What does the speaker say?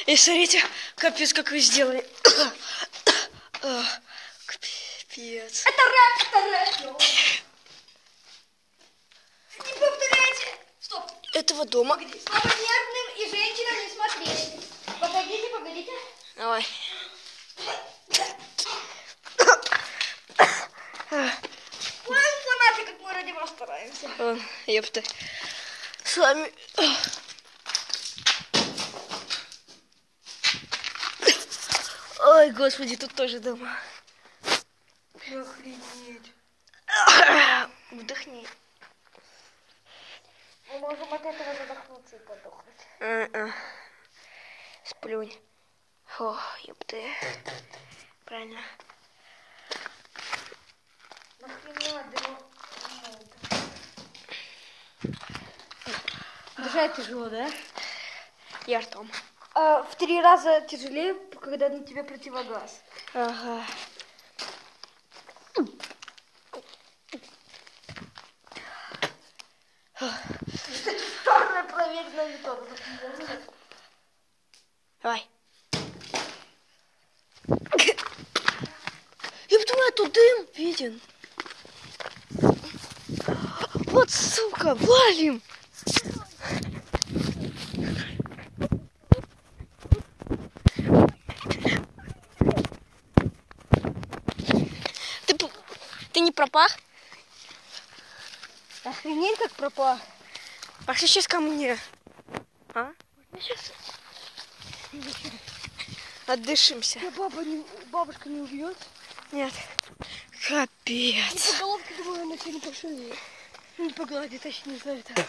И смотрите, капец, как вы сделали. Капец. Это рэп. Не повторяйте. Стоп. Этого дома. Слабо нервным и женщинам не смотреть. Погодите. Давай. Ой, фанаты, как мы ради вас стараемся. Ёпта. С вами... Ой, господи, тут тоже дома. Охренеть. Вдохни. Мы можем от этого задохнуться и подохнуть. Сплюнь. О, ёпта. Правильно. Нахрена дышать тяжело, да? Я ртом. В 3 раза тяжелее, когда на тебе противогаз. Ага. Вторая проверенная метода. Давай. Я думаю, тут дым виден. Вот, сука, валим. Ты не пропах? Охренеть, как пропах. Пошли сейчас ко мне. А? Сейчас. Отдышимся. Бабушка не убьет? Нет. Капец. По головке, думаю, она тебя не пошли. Не погладит, точнее, за это.